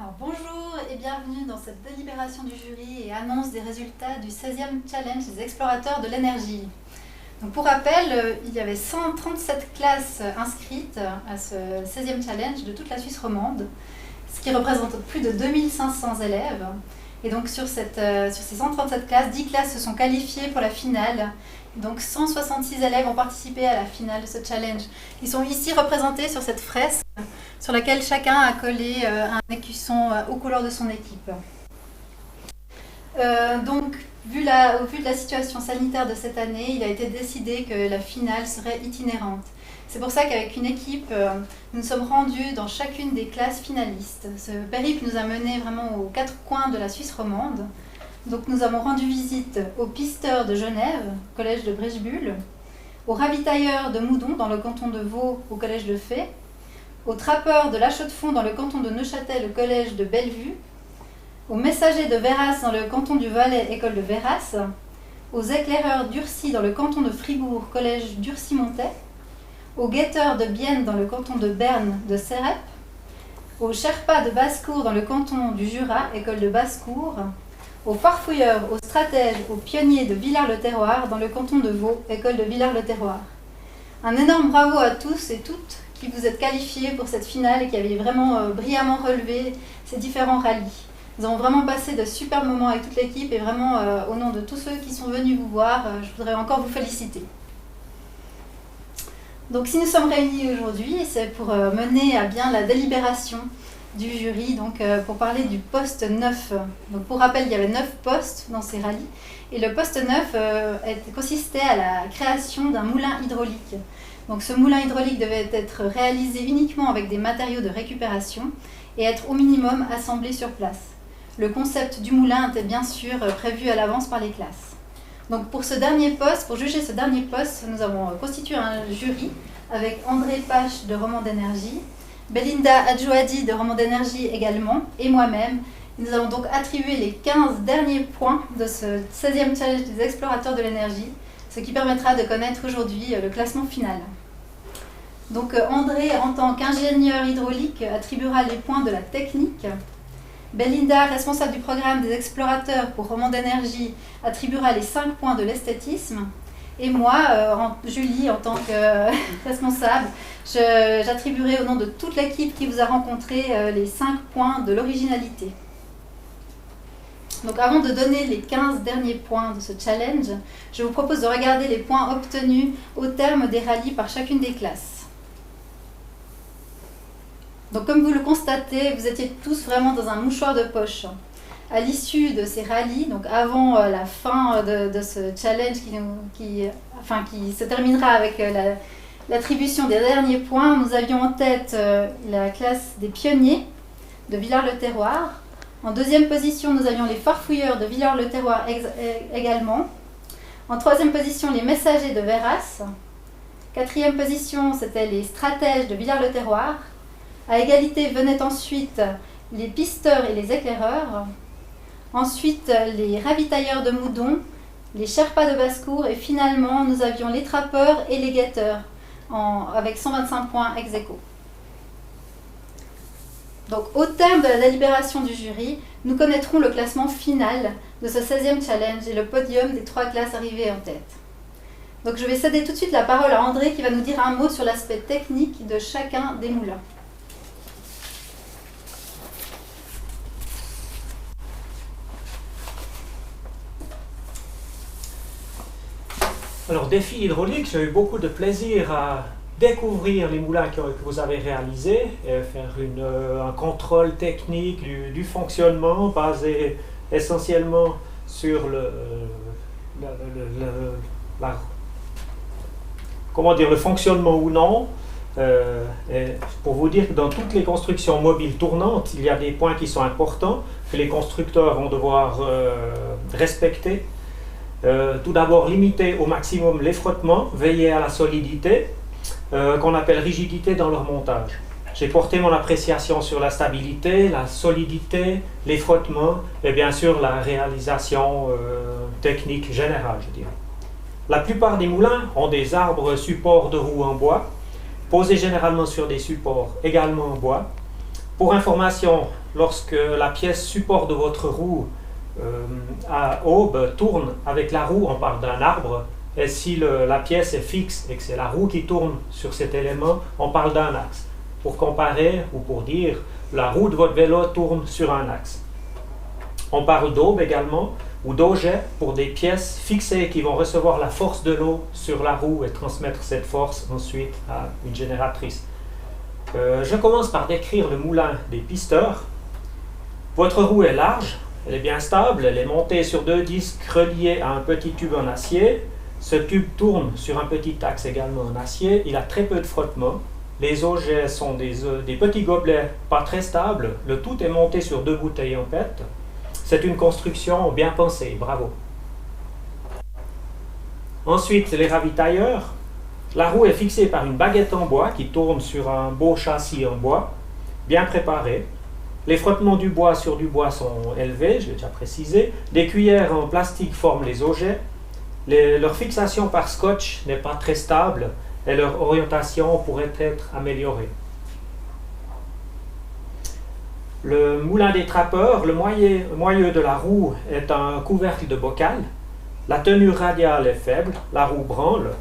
Alors, bonjour et bienvenue dans cette délibération du jury et annonce des résultats du 16e challenge des explorateurs de l'énergie. Donc, pour rappel, il y avait 137 classes inscrites à ce 16e challenge de toute la Suisse romande, ce qui représente plus de 2500 élèves. Et donc sur ces 137 classes, 10 classes se sont qualifiées pour la finale. Donc 166 élèves ont participé à la finale de ce challenge. Ils sont ici représentés sur cette fresque sur laquelle chacun a collé un écusson aux couleurs de son équipe. Donc, au vu de la situation sanitaire de cette année, il a été décidé que la finale serait itinérante. C'est pour ça qu'avec une équipe, nous nous sommes rendus dans chacune des classes finalistes. Ce périple nous a menés vraiment aux quatre coins de la Suisse romande. Donc nous avons rendu visite aux pisteurs de Genève, au collège de Brechebulle, aux ravitailleurs de Moudon, dans le canton de Vaud, au collège de Fay, aux trappeurs de La Chaux-de-Fonds, dans le canton de Neuchâtel, au collège de Bellevue, aux messagers de Véras, dans le canton du Valais, école de Véras, aux éclaireurs d'Urcy, dans le canton de Fribourg, collège d'Urcy-Montais, aux guetteurs de Bienne, dans le canton de Berne, de Cérep, aux Sherpas de Basse-Cour, dans le canton du Jura, école de Basse-Cour, aux farfouilleurs, aux stratèges, aux pionniers de Villars-le-Terroir, dans le canton de Vaud, école de Villars-le-Terroir. Un énorme bravo à tous et toutes qui vous êtes qualifiés pour cette finale et qui avez vraiment brillamment relevé ces différents rallyes. Nous avons vraiment passé de super moments avec toute l'équipe et vraiment, au nom de tous ceux qui sont venus vous voir, je voudrais encore vous féliciter. Donc si nous sommes réunis aujourd'hui, c'est pour mener à bien la délibération du jury, donc pour parler du poste 9. Donc pour rappel, il y avait 9 postes dans ces rallyes, et le poste 9 consistait à la création d'un moulin hydraulique. Donc ce moulin hydraulique devait être réalisé uniquement avec des matériaux de récupération et être au minimum assemblé sur place. Le concept du moulin était bien sûr prévu à l'avance par les classes. Donc pour ce dernier poste, pour juger ce dernier poste, nous avons constitué un jury avec André Pache de Romand d'énergie, Belinda Adjouadi de Romand d'énergie également, et moi-même. Nous avons donc attribué les 15 derniers points de ce 16e challenge des explorateurs de l'énergie, ce qui permettra de connaître aujourd'hui le classement final. Donc André, en tant qu'ingénieur hydraulique, attribuera les points de la technique. Belinda, responsable du programme des explorateurs pour Romand d'énergie, attribuera les 5 points de l'esthétisme. Et moi, Julie, en tant que responsable, j'attribuerai au nom de toute l'équipe qui vous a rencontré les 5 points de l'originalité. Donc avant de donner les 15 derniers points de ce challenge, je vous propose de regarder les points obtenus au terme des rallyes par chacune des classes. Donc comme vous le constatez, vous étiez tous vraiment dans un mouchoir de poche. À l'issue de ces rallyes, donc avant la fin de ce challenge qui se terminera avec l'attribution des derniers points, nous avions en tête la classe des pionniers de Villars-le-Terroir. En deuxième position, nous avions les farfouilleurs de Villars-le-Terroir également. En troisième position, les messagers de Véras. Quatrième position, c'était les stratèges de Villars-le-Terroir. À égalité venaient ensuite les pisteurs et les éclaireurs. Ensuite, les ravitailleurs de Moudon, les Sherpas de Basse-Cour, et finalement, nous avions les trappeurs et les guetteurs, avec 125 points ex aequo. Donc, au terme de la délibération du jury, nous connaîtrons le classement final de ce 16e challenge et le podium des 3 classes arrivées en tête. Donc, je vais céder tout de suite la parole à André qui va nous dire un mot sur l'aspect technique de chacun des moulins. Alors, défi hydraulique, j'ai eu beaucoup de plaisir à découvrir les moulins que vous avez réalisés et faire un contrôle technique du fonctionnement basé essentiellement sur le fonctionnement ou non. Et pour vous dire que dans toutes les constructions mobiles tournantes, il y a des points qui sont importants que les constructeurs vont devoir respecter. Tout d'abord, limiter au maximum les frottements, veiller à la solidité, qu'on appelle rigidité dans leur montage. J'ai porté mon appréciation sur la stabilité, la solidité, les frottements et bien sûr la réalisation technique générale, je dirais. La plupart des moulins ont des arbres supports de roues en bois, posés généralement sur des supports également en bois. Pour information, lorsque la pièce support de votre roue à aube tourne avec la roue, on parle d'un arbre, et si la pièce est fixe et que c'est la roue qui tourne sur cet élément, on parle d'un axe. Pour comparer ou pour dire, la roue de votre vélo tourne sur un axe. On parle d'aube également, ou d'auget pour des pièces fixées qui vont recevoir la force de l'eau sur la roue et transmettre cette force ensuite à une génératrice. Je commence par décrire le moulin des pisteurs. Votre roue est large, elle est bien stable, elle est montée sur 2 disques reliés à un petit tube en acier. Ce tube tourne sur un petit axe également en acier, il a très peu de frottement. Les augets sont des petits gobelets pas très stables, le tout est monté sur 2 bouteilles en PET. C'est une construction bien pensée, bravo. Ensuite, les ravitailleurs. La roue est fixée par une baguette en bois qui tourne sur un beau châssis en bois, bien préparé. Les frottements du bois sur du bois sont élevés, je l'ai déjà précisé. Des cuillères en plastique forment les augets. Leur fixation par scotch n'est pas très stable et leur orientation pourrait être améliorée. Le moulin des trappeurs, le moyeu de la roue est un couvercle de bocal. La tenue radiale est faible, la roue branle.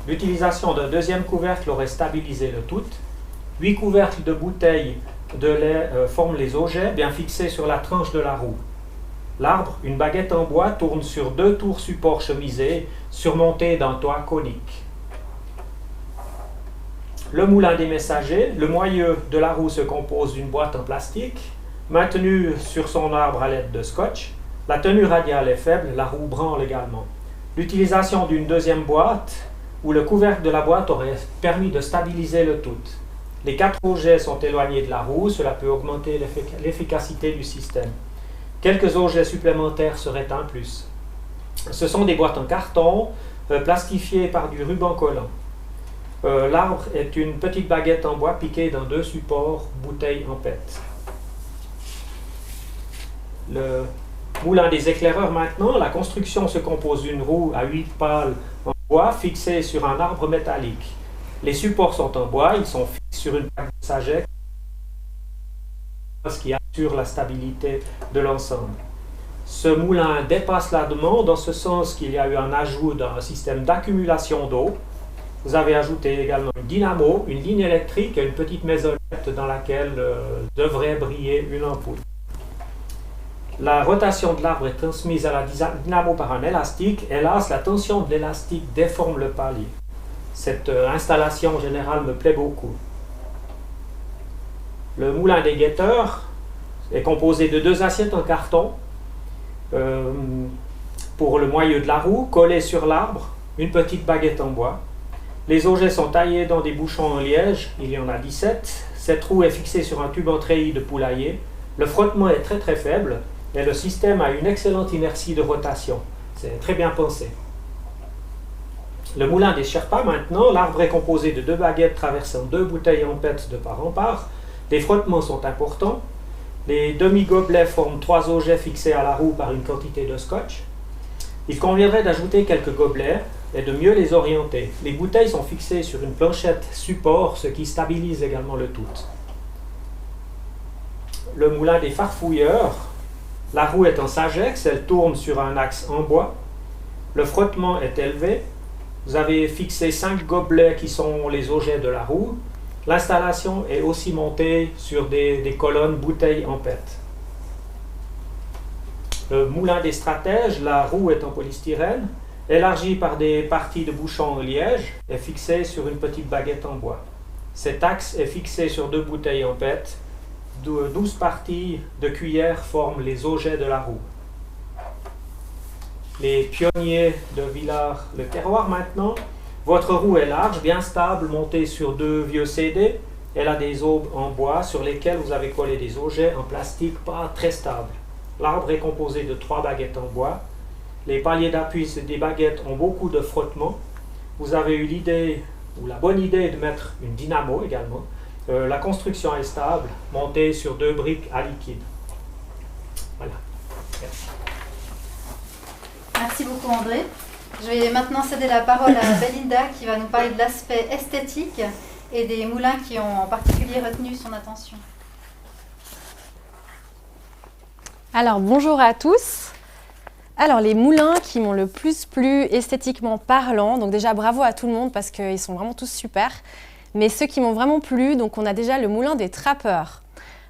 L'utilisation d'un deuxième couvercle aurait stabilisé le tout. 8 couvercles de bouteilles de lait forment les augets, bien fixés sur la tranche de la roue. L'arbre, une baguette en bois, tourne sur 2 tours support chemisés, surmontés d'un toit conique. Le moulin des messagers, le moyeu de la roue se compose d'une boîte en plastique, maintenue sur son arbre à l'aide de scotch. La tenue radiale est faible, la roue branle également. L'utilisation d'une deuxième boîte où le couvercle de la boîte aurait permis de stabiliser le tout. Les 4 augets sont éloignés de la roue, cela peut augmenter l'efficacité du système. Quelques augets supplémentaires seraient un plus. Ce sont des boîtes en carton, plastifiées par du ruban collant. L'arbre est une petite baguette en bois piquée dans 2 supports, bouteilles en PET. Le moulin des éclaireurs maintenant, la construction se compose d'une roue à 8 pales en bois fixée sur un arbre métallique. Les supports sont en bois, ils sont fixés sur une plaque de sagesse, ce qui assure la stabilité de l'ensemble. Ce moulin dépasse la demande en ce sens qu'il y a eu un ajout d'un système d'accumulation d'eau. Vous avez ajouté également une dynamo, une ligne électrique et une petite maisonnette dans laquelle devrait briller une ampoule. La rotation de l'arbre est transmise à la dynamo par un élastique. Hélas, la tension de l'élastique déforme le palier. Cette installation en général me plaît beaucoup. Le moulin des guetteurs est composé de 2 assiettes en carton pour le moyeu de la roue, collé sur l'arbre, une petite baguette en bois. Les augets sont taillés dans des bouchons en liège, il y en a 17. Cette roue est fixée sur un tube en treillis de poulailler. Le frottement est très faible et le système a une excellente inertie de rotation. C'est très bien pensé. Le moulin des Sherpas maintenant, l'arbre est composé de 2 baguettes traversant 2 bouteilles en PET de part en part. Les frottements sont importants. Les demi-gobelets forment 3 augets fixés à la roue par une quantité de scotch. Il conviendrait d'ajouter quelques gobelets et de mieux les orienter. Les bouteilles sont fixées sur une planchette support, ce qui stabilise également le tout. Le moulin des farfouilleurs, la roue est en sagex, elle tourne sur un axe en bois. Le frottement est élevé. Vous avez fixé 5 gobelets qui sont les augets de la roue. L'installation est aussi montée sur des colonnes bouteilles en PET. Le moulin des stratèges, la roue est en polystyrène, élargie par des parties de bouchons en liège et fixée sur une petite baguette en bois. Cet axe est fixé sur 2 bouteilles en PET. 12 parties de cuillères forment les augets de la roue. Les pionniers de Villars-le-Terroir maintenant. Votre roue est large, bien stable, montée sur 2 vieux CD. Elle a des aubes en bois sur lesquelles vous avez collé des augets en plastique pas très stables. L'arbre est composé de 3 baguettes en bois. Les paliers d'appui des baguettes ont beaucoup de frottement. Vous avez eu l'idée, ou la bonne idée, de mettre une dynamo également. La construction est stable, montée sur 2 briques à liquide. Voilà. Merci. Merci beaucoup André. Je vais maintenant céder la parole à Belinda qui va nous parler de l'aspect esthétique et des moulins qui ont en particulier retenu son attention. Alors bonjour à tous. Alors les moulins qui m'ont le plus plu esthétiquement parlant, donc déjà bravo à tout le monde parce qu'ils sont vraiment tous super. Mais ceux qui m'ont vraiment plu, donc on a déjà le moulin des trappeurs.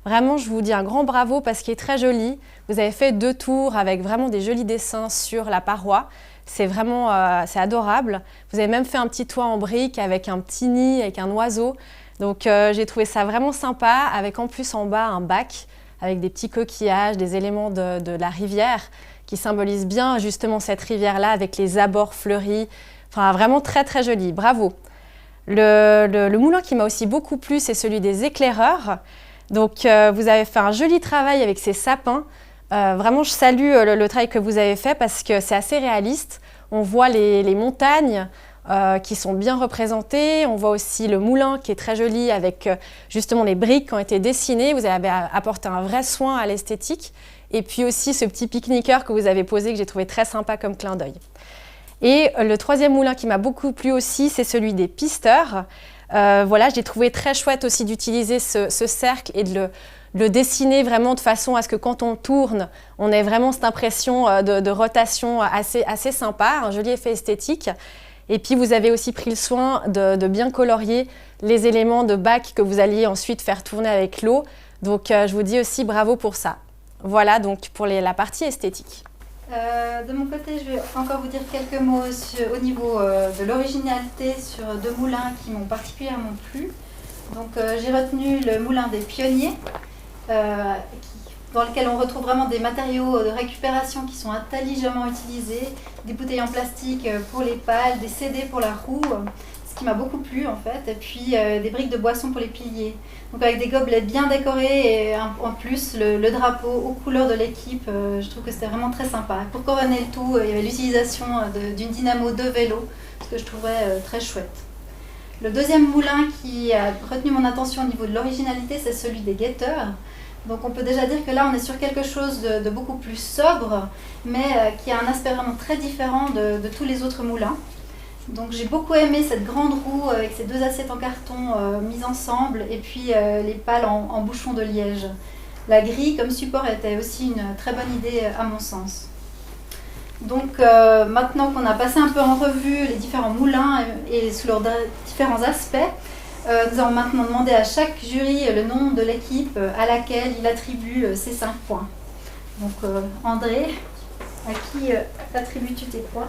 Vraiment je vous dis un grand bravo parce qu'il est très joli. Vous avez fait 2 tours avec vraiment des jolis dessins sur la paroi. C'est vraiment c'est adorable. Vous avez même fait un petit toit en briques avec un petit nid, avec un oiseau. Donc j'ai trouvé ça vraiment sympa avec en plus en bas un bac avec des petits coquillages, des éléments de la rivière qui symbolisent bien justement cette rivière-là avec les abords fleuris. Enfin, vraiment très très joli, bravo. Le moulin qui m'a aussi beaucoup plu, c'est celui des éclaireurs. Donc vous avez fait un joli travail avec ces sapins. Vraiment, je salue le travail que vous avez fait parce que c'est assez réaliste. On voit les montagnes qui sont bien représentées. On voit aussi le moulin qui est très joli avec justement les briques qui ont été dessinées. Vous avez apporté un vrai soin à l'esthétique. Et puis aussi ce petit pique-niqueur que vous avez posé que j'ai trouvé très sympa comme clin d'œil. Et le troisième moulin qui m'a beaucoup plu aussi, c'est celui des pisteurs. Voilà, j'ai trouvé très chouette aussi d'utiliser ce cercle et de le dessiner vraiment de façon à ce que quand on tourne, on ait vraiment cette impression de rotation assez sympa, un joli effet esthétique. Et puis vous avez aussi pris le soin de bien colorier les éléments de bac que vous alliez ensuite faire tourner avec l'eau. Donc je vous dis aussi bravo pour ça. Voilà donc pour la partie esthétique. De mon côté, je vais encore vous dire quelques mots au niveau de l'originalité sur 2 moulins qui m'ont particulièrement plu. Donc j'ai retenu le moulin des pionniers, dans lequel on retrouve vraiment des matériaux de récupération qui sont intelligemment utilisés, des bouteilles en plastique pour les pales, des CD pour la roue, ce qui m'a beaucoup plu en fait, et puis des briques de boisson pour les piliers. Donc avec des gobelets bien décorés et en plus le drapeau aux couleurs de l'équipe, je trouve que c'était vraiment très sympa. Pour couronner le tout, il y avait l'utilisation d'une dynamo de vélo, ce que je trouvais très chouette. Le deuxième moulin qui a retenu mon attention au niveau de l'originalité, c'est celui des guetteurs. Donc on peut déjà dire que là on est sur quelque chose de beaucoup plus sobre, mais qui a un aspect vraiment très différent de tous les autres moulins. Donc j'ai beaucoup aimé cette grande roue avec ces 2 assiettes en carton mises ensemble et puis les pales en bouchon de liège. La grille comme support était aussi une très bonne idée à mon sens. Donc maintenant qu'on a passé un peu en revue les différents moulins et sous leurs différents aspects, nous allons maintenant demander à chaque jury le nom de l'équipe à laquelle il attribue ses 5 points. Donc André, à qui attribues-tu tes points ?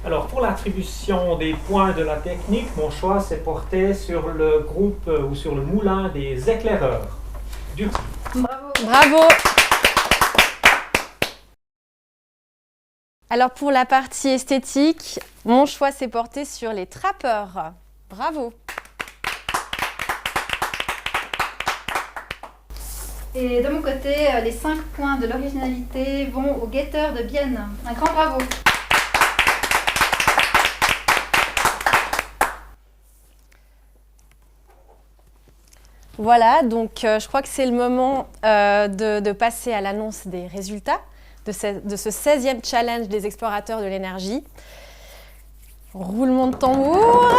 Alors pour l'attribution des points de la technique, mon choix s'est porté sur le groupe ou sur le moulin des éclaireurs. Bravo. Bravo. Alors pour la partie esthétique, mon choix s'est porté sur les trappeurs. Bravo. Et de mon côté, les 5 points de l'originalité vont aux guetteurs de Bienne. Un grand bravo. Voilà, donc je crois que c'est le moment de passer à l'annonce des résultats de ce 16e challenge des explorateurs de l'énergie. Roulement de tambour.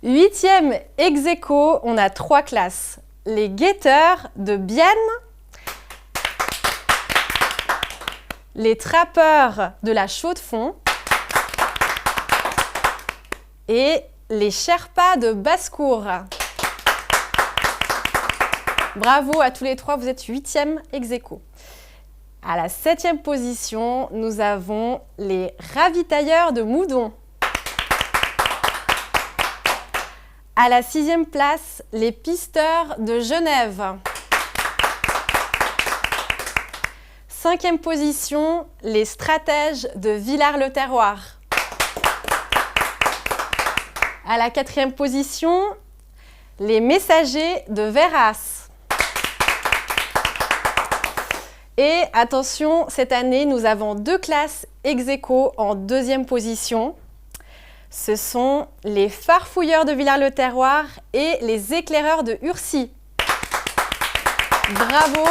8e ex aequo, on a 3 classes. Les guetteurs de Bienne, les trappeurs de la Chaux-de-Fonds et les Sherpas de Basse-Cour. Bravo à tous les 3, vous êtes 8e ex aequo. À la 7e position, nous avons les ravitailleurs de Moudon. À la 6e place, les pisteurs de Genève. 5e position, les stratèges de Villars-le-Terroir. À la 4e position, les messagers de Verras. Et attention, cette année, nous avons 2 classes ex aequo en 2e position. Ce sont les farfouilleurs de Villars-le-Terroir et les éclaireurs de Urcy. Bravo!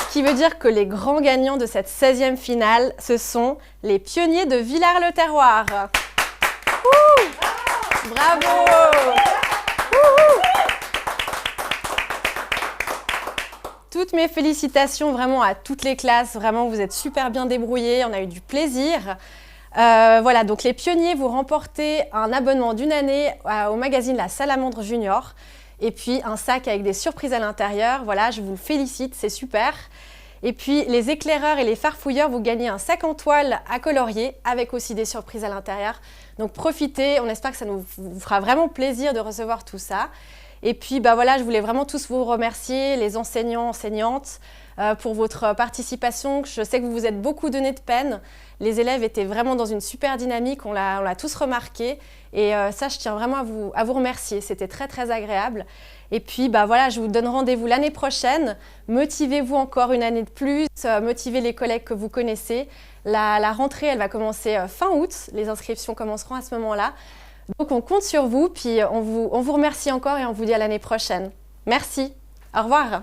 Ce qui veut dire que les grands gagnants de cette 16e finale, ce sont les pionniers de Villars-le-Terroir. Bravo! mes félicitations vraiment à toutes les classes. Vraiment, vous êtes super bien débrouillés. On a eu du plaisir. Voilà, donc les pionniers, vous remportez un abonnement d'1 année au magazine La Salamandre Junior et puis un sac avec des surprises à l'intérieur. Voilà, je vous le félicite, c'est super. Et puis les éclaireurs et les farfouilleurs, vous gagnez un sac en toile à colorier avec aussi des surprises à l'intérieur. Donc profitez, on espère que ça vous fera vraiment plaisir de recevoir tout ça. Et puis voilà, je voulais vraiment tous vous remercier, les enseignants, enseignantes, pour votre participation. Je sais que vous vous êtes beaucoup donné de peine. Les élèves étaient vraiment dans une super dynamique, on l'a tous remarqué. Et ça, je tiens vraiment à vous remercier. C'était très, très agréable. Et puis, voilà, je vous donne rendez-vous l'année prochaine. Motivez-vous encore une année de plus. Motivez les collègues que vous connaissez. La rentrée, elle va commencer fin août. Les inscriptions commenceront à ce moment-là. Donc, on compte sur vous. Puis, on vous remercie encore et on vous dit à l'année prochaine. Merci. Au revoir.